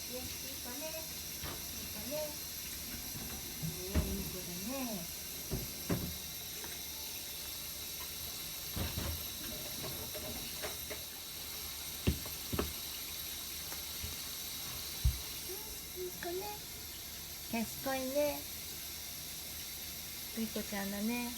いい子ね。いい子ね。いい子だね。いい子ね。賢いね。いい子ちゃんだね。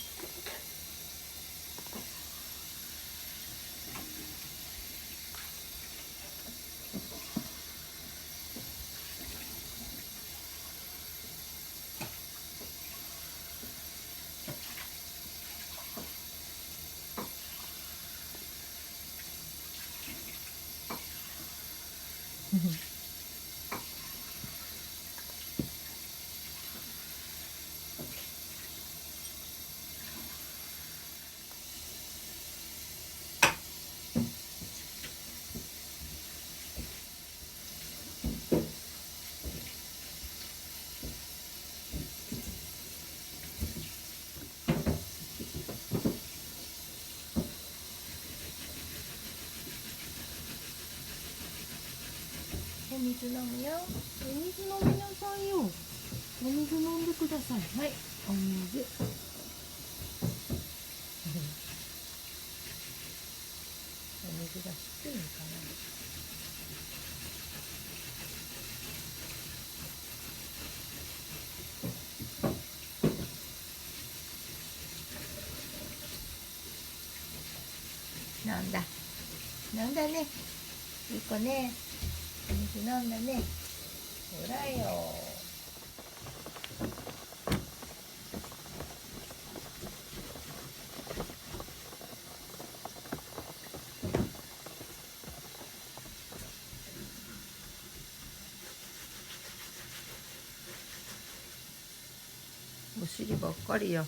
お水飲むよ。お水飲みなさいよ。お水飲んでください。はい、お水。お水が低いのかな。なんだ。なんだね。いい子ね。お水飲んだね。ほらよ。お尻ばっかりや。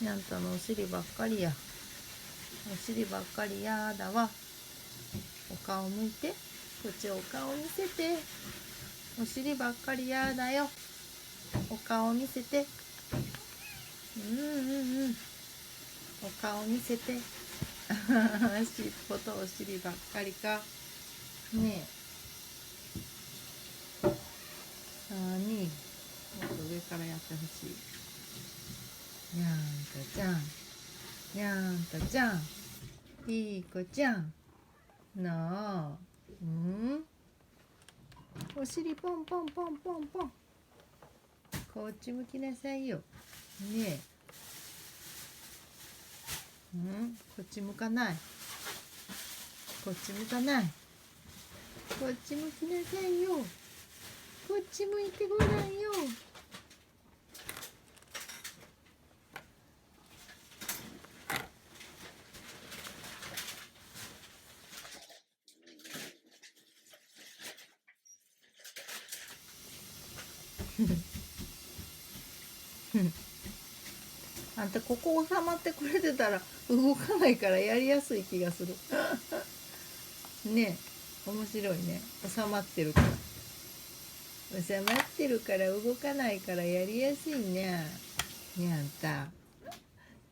にゃんたのお尻ばっかりや。お尻ばっかりやだわ。お顔向いて。こっちお顔見せて。お尻ばっかりやだよ。お顔見せて。お顔見せて。尻尾とお尻ばっかりか。ねえ。もっと上からやってほしい。にゃんたちゃん。にゃんたちゃん。いい子ちゃん。なあ。お尻ポンポンポンポンポン。こっち向きなさいよ。ねえ。こっち向かない。こっち向かない。こっち向きなさいよ。こっち向いてごらんよ。あんたここ収まってくれてたら動かないからやりやすい気がする。ねえ、面白いね。収まってるから。収まってるから動かないからやりやすいね。ねえ、あんた。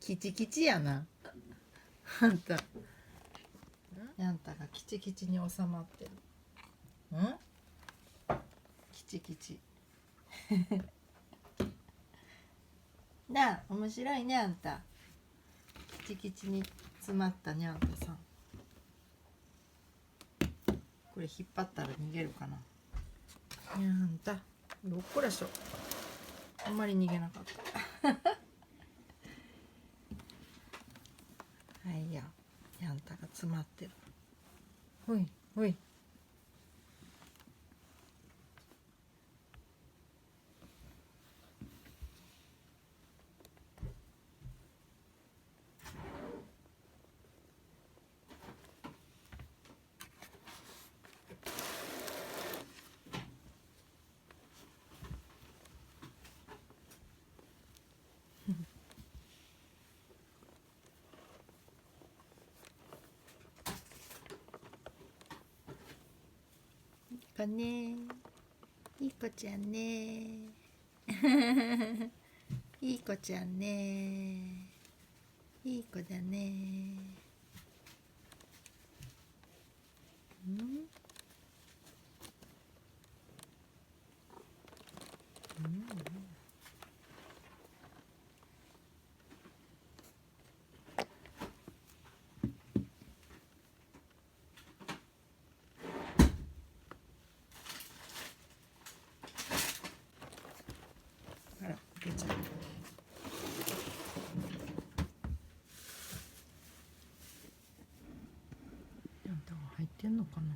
キチキチやな。あんた。あんたがキチキチに収まってる。キチキチ。なあ、面白いね、あんた。キチキチに詰まったにゃんたさん。これ引っ張ったら逃げるかな。にゃんた、どっこらしょ。あんまり逃げなかった。はいや、にゃんたが詰まってる。ほいほい。かね、いい子ちゃんね。いい子ちゃんね。いい子だね。んのかな。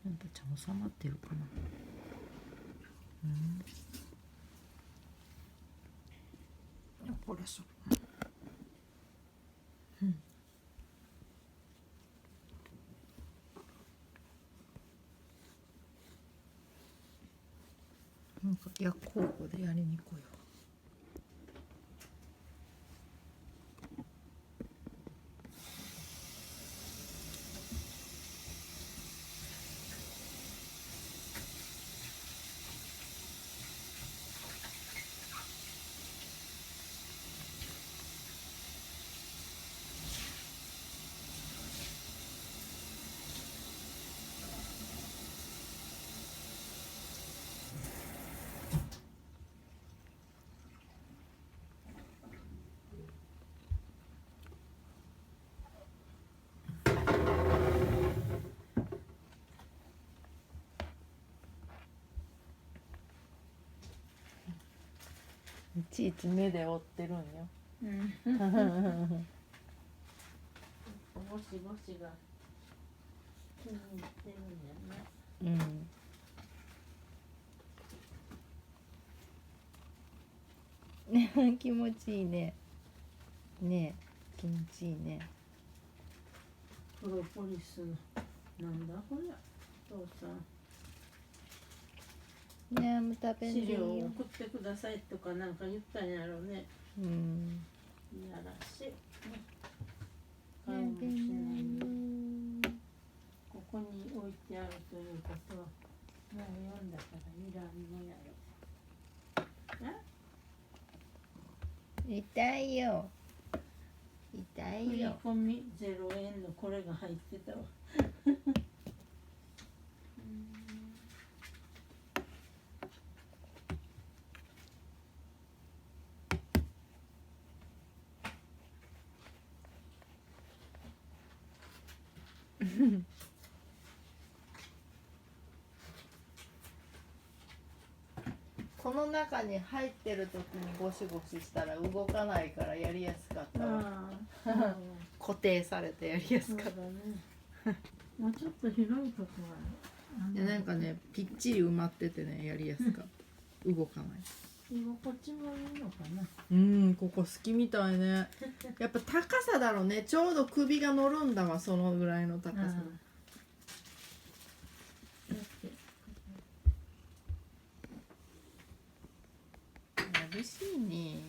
なんかちゃん収まってるかな。これそう。なんか逆方向でやりにくいわ。いちいち目で追ってるんよ。ゴシゴシが気に入ってるんやね。ね、気持ちいいね。ね、気持ちいいね。プロポリスのなんだこれ。父さん。ね、もう食べんでいい資料をよ。送ってくださいとかなんか言ったんやろうね。いやらしい。買いもしないの。ここに置いてあるということはもう読んだからいらんのやろ。痛いよ。痛振いよ。り込み0円のこれが入ってたわ。この中に入ってる時にゴシゴシしたら動かないからやりやすかったわ。固定されてやりやすかった。もうちょっと広いとこはでなんかねぴっちり埋まっててねやりやすかった。動かない。居心地もいいのかな。ここ好きみたいね。やっぱ高さだろうね。ちょうど首が乗るんだわ、そのぐらいの高さ。眩しいね。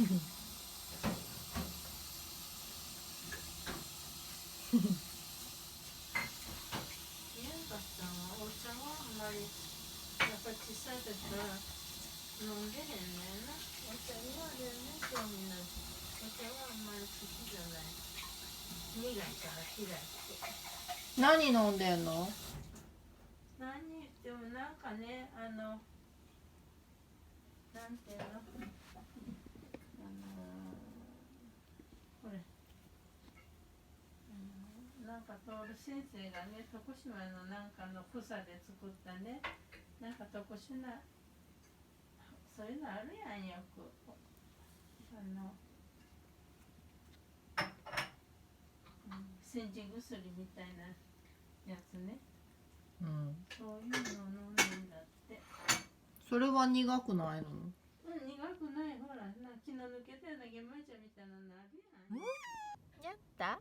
宮川さんはお茶はあんまりやっぱり小さい時から飲んでへんねんな。お茶には全然興味ない。お茶はあんまり好きじゃない。苦いから嫌いって。何飲んでんの？何言ってもなんかねなんていうのこれなんか徹先生がね徳島のなんかの草で作ったねなんか特殊なそういうのあるやんよく煎じ薬みたいなやつね、そういうの飲んでんだって。それは苦くないの？苦くない。ほら気の抜けたような玄米茶みたいなのあるやん。やった